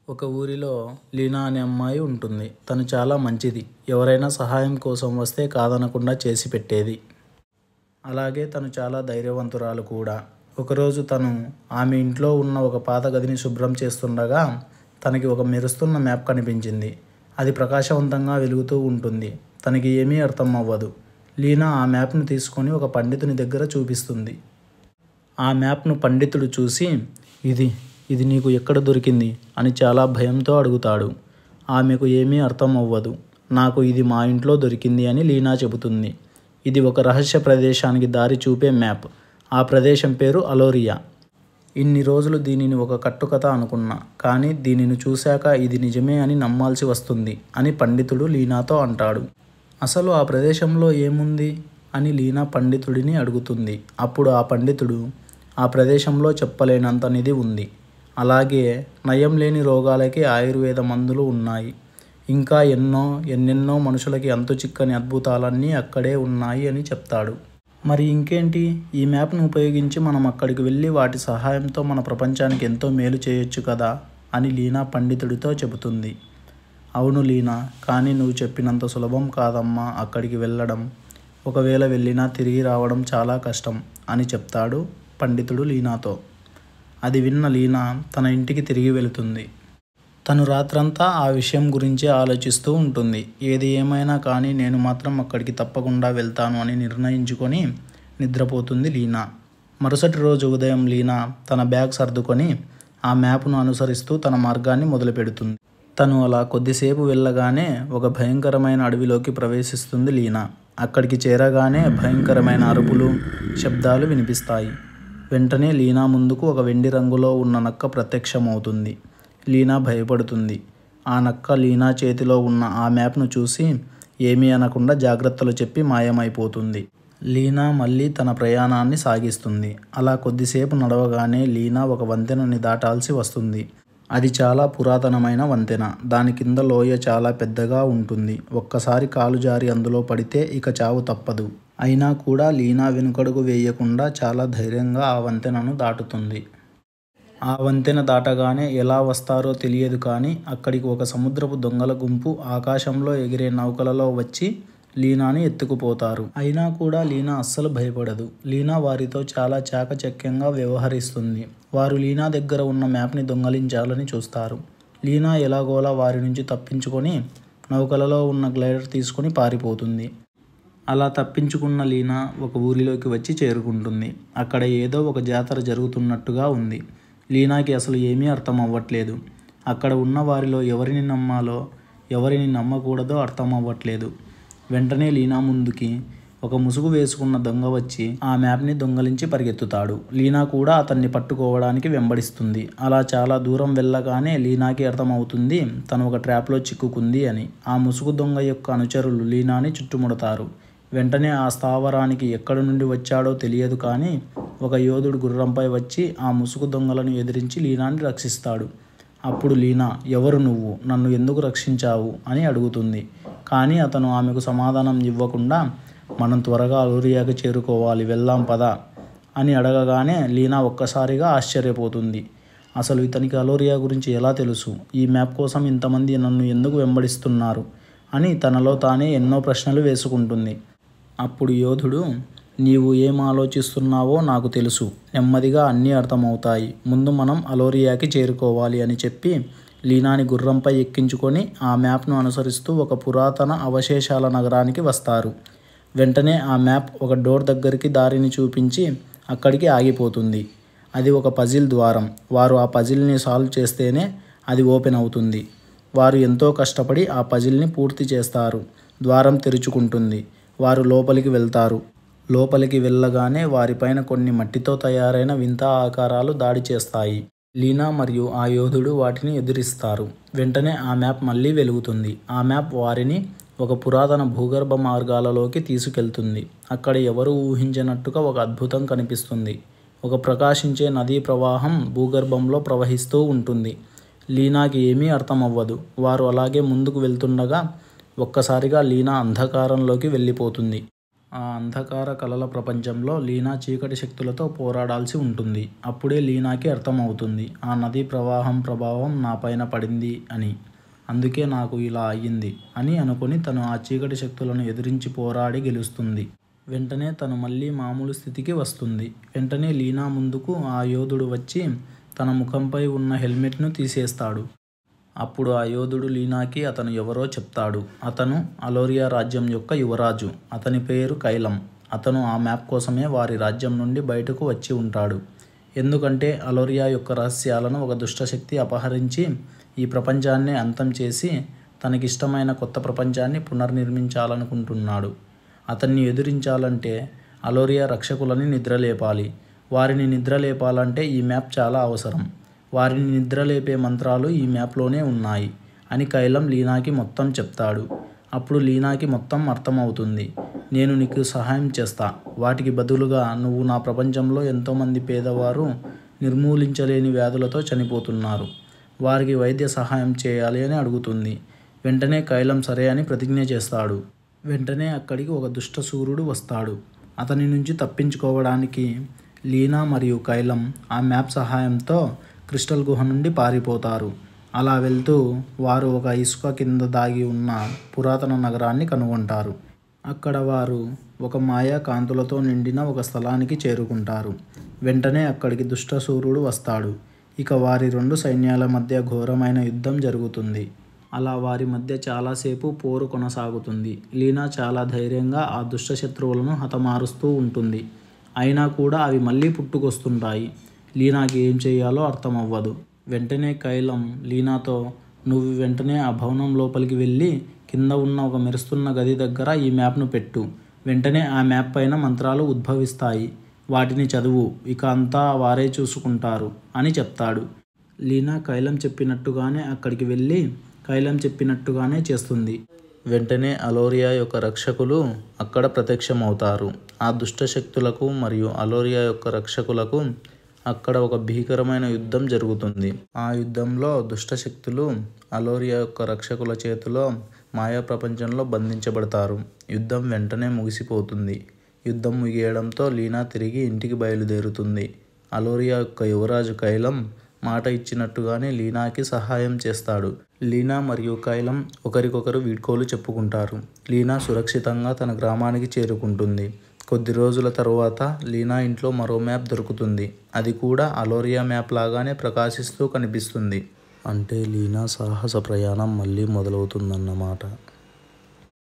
ఒక ఊరిలో లీనా అనే అమ్మాయి ఉంటుంది. తను చాలా మంచిది. ఎవరైనా సహాయం కోసం వస్తే కాదనకుండా చేసి పెట్టేది. అలాగే తను చాలా ధైర్యవంతురాలు కూడా. ఒకరోజు తను ఆమె ఇంట్లో ఉన్న ఒక పాత గదిని శుభ్రం చేస్తుండగా తనకి ఒక మెరుస్తున్న మ్యాప్ కనిపించింది. అది ప్రకాశవంతంగా వెలుగుతూ ఉంటుంది. తనకి ఏమీ అర్థం అవ్వదు. లీనా ఆ మ్యాప్ను తీసుకొని ఒక పండితుని దగ్గర చూపిస్తుంది. ఆ మ్యాప్ను పండితుడు చూసి ఇది నీకు ఎక్కడ దొరికింది అని చాలా భయంతో అడుగుతాడు. ఆమెకు ఏమీ అర్థం అవ్వదు. నాకు ఇది మా ఇంట్లో దొరికింది అని లీనా చెబుతుంది. ఇది ఒక రహస్య ప్రదేశానికి దారి చూపే మ్యాప్. ఆ ప్రదేశం పేరు అలోరియా. ఇన్ని రోజులు దీనిని ఒక కట్టుకథ అనుకున్నా, కానీ దీనిని చూశాక ఇది నిజమే అని నమ్మాల్సి వస్తుంది అని పండితుడు లీనాతో అంటాడు. అసలు ఆ ప్రదేశంలో ఏముంది అని లీనా పండితుడిని అడుగుతుంది. అప్పుడు ఆ పండితుడు, ఆ ప్రదేశంలో చెప్పలేనంత నిధి ఉంది. అలాగే నయం లేని రోగాలకి ఆయుర్వేద మందులు ఉన్నాయి. ఇంకా ఎన్నెన్నో మనుషులకి అంతు చిక్కని అద్భుతాలన్నీ అక్కడే ఉన్నాయి అని చెప్తాడు. మరి ఇంకేంటి, ఈ మ్యాప్ను ఉపయోగించి మనం అక్కడికి వెళ్ళి వాటి సహాయంతో మన ప్రపంచానికి ఎంతో మేలు చేయొచ్చు కదా అని లీనా పండితుడితో చెబుతుంది. అవును లీనా, కానీ నువ్వు చెప్పినంత సులభం కాదమ్మా అక్కడికి వెళ్ళడం. ఒకవేళ వెళ్ళినా తిరిగి రావడం చాలా కష్టం అని చెప్తాడు పండితుడు లీనాతో. అది విన్న లీనా తన ఇంటికి తిరిగి వెళుతుంది. తను రాత్రంతా ఆ విషయం గురించే ఆలోచిస్తూ ఉంటుంది. ఏది ఏమైనా కానీ నేను మాత్రం అక్కడికి తప్పకుండా వెళ్తాను అని నిర్ణయించుకొని నిద్రపోతుంది లీనా. మరుసటి రోజు ఉదయం లీనా తన బ్యాగ్ సర్దుకొని ఆ మ్యాప్ను అనుసరిస్తూ తన మార్గాన్ని మొదలుపెడుతుంది. తను అలా కొద్దిసేపు వెళ్ళగానే ఒక భయంకరమైన అడవిలోకి ప్రవేశిస్తుంది లీనా. అక్కడికి చేరగానే భయంకరమైన అరుపులు, శబ్దాలు వినిపిస్తాయి. వెంటనే లీనా ముందుకు ఒక వెండి రంగులో ఉన్న నక్క ప్రత్యక్షమవుతుంది. లీనా భయపడుతుంది. ఆ నక్క లీనా చేతిలో ఉన్న ఆ మ్యాప్ను చూసి ఏమీ అనకుండా జాగ్రత్తలు చెప్పి మాయమైపోతుంది. లీనా మళ్ళీ తన ప్రయాణాన్ని సాగిస్తుంది. అలా కొద్దిసేపు నడవగానే లీనా ఒక వంతెనని దాటాల్సి వస్తుంది. అది చాలా పురాతనమైన వంతెన. దాని కింద లోయ చాలా పెద్దగా ఉంటుంది. ఒక్కసారి కాలు జారి అందులో పడితే ఇక చావు తప్పదు. అయినా కూడా లీనా వెనుకడుగు వేయకుండా చాలా ధైర్యంగా ఆ వంతెనను దాటుతుంది. ఆ వంతెన దాటగానే ఎలా వస్తారో తెలియదు కానీ అక్కడికి ఒక సముద్రపు దొంగల గుంపు ఆకాశంలో ఎగిరే నౌకలలో వచ్చి లీనాని ఎత్తుకుపోతారు. అయినా కూడా లీనా అస్సలు భయపడదు. లీనా వారితో చాలా చాకచక్యంగా వ్యవహరిస్తుంది. వారు లీనా దగ్గర ఉన్న మ్యాప్ని దొంగలించాలని చూస్తారు. లీనా ఎలాగోలా వారి నుంచి తప్పించుకొని నౌకలలో ఉన్న గ్లైడర్ తీసుకొని పారిపోతుంది. అలా తప్పించుకున్న లీనా ఒక ఊరిలోకి వచ్చి చేరుకుంటుంది. అక్కడ ఏదో ఒక జాతర జరుగుతున్నట్టుగా ఉంది. లీనాకి అసలు ఏమీ అర్థం అవ్వట్లేదు. అక్కడ ఉన్న వారిలో ఎవరిని నమ్మాలో ఎవరిని నమ్మకూడదో అర్థం అవ్వట్లేదు. వెంటనే లీనా ముందుకి ఒక ముసుగు వేసుకున్న దొంగ వచ్చి ఆ మ్యాప్ని దొంగలించి పరిగెత్తుతాడు. లీనా కూడా అతన్ని పట్టుకోవడానికి వెంబడిస్తుంది. అలా చాలా దూరం వెళ్ళగానే లీనాకి అర్థమవుతుంది తను ఒక ట్రాప్లో చిక్కుకుంది అని. ఆ ముసుగు దొంగ యొక్క అనుచరులు లీనాని చుట్టుముడతారు. వెంటనే ఆ స్థావరానికి ఎక్కడి నుండి వచ్చాడో తెలియదు కానీ ఒక యోధుడు గుర్రంపై వచ్చి ఆ ముసుగు దొంగలను ఎదిరించి లీనాని రక్షిస్తాడు. అప్పుడు లీనా, ఎవరు నువ్వు, నన్ను ఎందుకు రక్షించావు అని అడుగుతుంది. కానీ అతను ఆమెకు సమాధానం ఇవ్వకుండా మనం త్వరగా అలోరియాకి చేరుకోవాలి, వెళ్దాం పద అని అడగగానే లీనా ఒక్కసారిగా ఆశ్చర్యపోతుంది. అసలు ఇతనికి అలోరియా గురించి ఎలా తెలుసు, ఈ మ్యాప్ కోసం ఇంతమంది నన్ను ఎందుకు వెంబడిస్తున్నారు అని తనలో తానే ఎన్నో ప్రశ్నలు వేసుకుంటుంది. అప్పుడు యోధుడు, నీవు ఏం ఆలోచిస్తున్నావో నాకు తెలుసు, నెమ్మదిగా అన్నీ అర్థమవుతాయి, ముందు మనం అలోరియాకి చేరుకోవాలి అని చెప్పి లీనాని గుర్రంపై ఎక్కించుకొని ఆ మ్యాప్ను అనుసరిస్తూ ఒక పురాతన అవశేషాల నగరానికి వస్తారు. వెంటనే ఆ మ్యాప్ ఒక డోర్ దగ్గరికి దారిని చూపించి అక్కడికి ఆగిపోతుంది. అది ఒక పజిల్ ద్వారం. వారు ఆ పజిల్ని సాల్వ్ చేస్తేనే అది ఓపెన్ అవుతుంది. వారు ఎంతో కష్టపడి ఆ పజిల్ని పూర్తి చేస్తారు. ద్వారం తెరుచుకుంటుంది. వారు లోపలికి వెళ్తారు. లోపలికి వెళ్ళగానే వారిపైన కొన్ని మట్టితో తయారైన వింత ఆకారాలు దాడి చేస్తాయి. లీనా మరియు ఆ యోధుడు వాటిని ఎదురిస్తారు. వెంటనే ఆ మ్యాప్ మళ్ళీ వెలుగుతుంది. ఆ మ్యాప్ వారిని ఒక పురాతన భూగర్భ మార్గాలలోకి తీసుకెళ్తుంది. అక్కడ ఎవరు ఊహించినట్టుగా ఒక అద్భుతం కనిపిస్తుంది. ఒక ప్రకాశించే నదీ ప్రవాహం భూగర్భంలో ప్రవహిస్తూ ఉంటుంది. లీనాకి ఏమీ అర్థం అవ్వదు. వారు అలాగే ముందుకు వెళ్తుండగా ఒక్కసారిగా లీనా అంధకారంలోకి వెళ్ళిపోతుంది. ఆ అంధకార కలల ప్రపంచంలో లీనా చీకటి శక్తులతో పోరాడాల్సి ఉంటుంది. అప్పుడే లీనాకి అర్థమవుతుంది ఆ నదీ ప్రవాహం ప్రభావం నా పైన పడింది అని. అందుకే నాకు ఇలా అయ్యింది అని అనుకుని తను ఆ చీకటి శక్తులను ఎదిరించి పోరాడి గెలుస్తుంది. వెంటనే తను మళ్ళీ మామూలు స్థితికి వస్తుంది. వెంటనే లీనా ముందుకు ఆ యోధుడు వచ్చి తన ముఖంపై ఉన్న హెల్మెట్ను తీసేస్తాడు. అప్పుడు ఆ యోధుడు లీనాకి అతను ఎవరో చెప్తాడు. అతను అలోరియా రాజ్యం యొక్క యువరాజు. అతని పేరు కైలం. అతను ఆ మ్యాప్ కోసమే వారి రాజ్యం నుండి బయటకు వచ్చి ఉంటాడు. ఎందుకంటే అలోరియా యొక్క రహస్యాలను ఒక దుష్టశక్తి అపహరించి ఈ ప్రపంచాన్ని అంతం చేసి తనకిష్టమైన కొత్త ప్రపంచాన్ని పునర్నిర్మించాలనుకుంటున్నాడు. అతన్ని ఎదిరించాలంటే అలోరియా రక్షకులని నిద్రలేపాలి. వారిని నిద్రలేపాలంటే ఈ మ్యాప్ చాలా అవసరం. వారిని నిద్రలేపే మంత్రాలు ఈ మ్యాప్లోనే ఉన్నాయి అని కైలం లీనాకి మొత్తం చెప్తాడు. అప్పుడు లీనాకి మొత్తం అర్థమవుతుంది. నేను నీకు సహాయం చేస్తా. వాటికి బదులుగా నువ్వు నా ప్రపంచంలో ఎంతోమంది పేదవారు నిర్మూలించలేని వ్యాధులతో చనిపోతున్నారు. వారికి వైద్య సహాయం చేయాలి అని అడుగుతుంది. వెంటనే కైలం సరే అని ప్రతిజ్ఞ చేస్తాడు. వెంటనే అక్కడికి ఒక దుష్ట సూర్యుడు వస్తాడు. అతని నుంచి తప్పించుకోవడానికి లీనా మరియు కైలం ఆ మ్యాప్ సహాయంతో క్రిస్టల్ గుహ నుండి పారిపోతారు. అలా వెళ్తూ వారు ఒక ఇసుక కింద దాగి ఉన్న పురాతన నగరాన్ని కనుగొంటారు. అక్కడ వారు ఒక మాయా కాంతులతో నిండిన ఒక స్థలానికి చేరుకుంటారు. వెంటనే అక్కడికి దుష్ట సూర్యుడు వస్తాడు. ఇక వారి రెండు సైన్యాల మధ్య ఘోరమైన యుద్ధం జరుగుతుంది. అలా వారి మధ్య చాలాసేపు పోరు కొనసాగుతుంది. లీనా చాలా ధైర్యంగా ఆ దుష్ట శత్రువులను హతమారుస్తూ ఉంటుంది. అయినా కూడా అవి మళ్ళీ పుట్టుకొస్తుంటాయి. లీనాకి ఏం చేయాలో అర్థమవ్వదు. వెంటనే కైలం లీనాతో నువ్వు వెంటనే ఆ భవనం లోపలికి వెళ్ళి కింద ఉన్న ఒక మెరుస్తున్న గది దగ్గర ఈ మ్యాప్ను పెట్టు. వెంటనే ఆ మ్యాప్ పైన మంత్రాలు ఉద్భవిస్తాయి. వాటిని చదువు. ఇక అంతా వారే చూసుకుంటారు అని చెప్తాడు. లీనా కైలం చెప్పినట్టుగానే అక్కడికి వెళ్ళి కైలం చెప్పినట్టుగానే చేస్తుంది. వెంటనే అలోరియా యొక్క రక్షకులు అక్కడ ప్రత్యక్షమవుతారు. ఆ దుష్ట శక్తులకు మరియు అలోరియా యొక్క రక్షకులకు అక్కడ ఒక భీకరమైన యుద్ధం జరుగుతుంది. ఆ యుద్ధంలో దుష్టశక్తులు అలోరియా యొక్క రక్షకుల చేతిలో మాయా ప్రపంచంలో బంధించబడతారు. యుద్ధం వెంటనే ముగిసిపోతుంది. యుద్ధం ముగియడంతో లీనా తిరిగి ఇంటికి బయలుదేరుతుంది. అలోరియా యొక్క యువరాజు కైలం మాట ఇచ్చినట్టుగానే లీనాకి సహాయం చేస్తాడు. లీనా మరియు కైలం ఒకరికొకరు వీడ్కోలు చెప్పుకుంటారు. లీనా సురక్షితంగా తన గ్రామానికి చేరుకుంటుంది. కొద్ది రోజుల తరువాత లీనా ఇంట్లో మరో మ్యాప్ దొరుకుతుంది. అది కూడా అలోరియా మ్యాప్ లాగానే ప్రకాశిస్తూ కనిపిస్తుంది. అంటే లీనా సాహస ప్రయాణం మళ్ళీ మొదలవుతుందన్నమాట.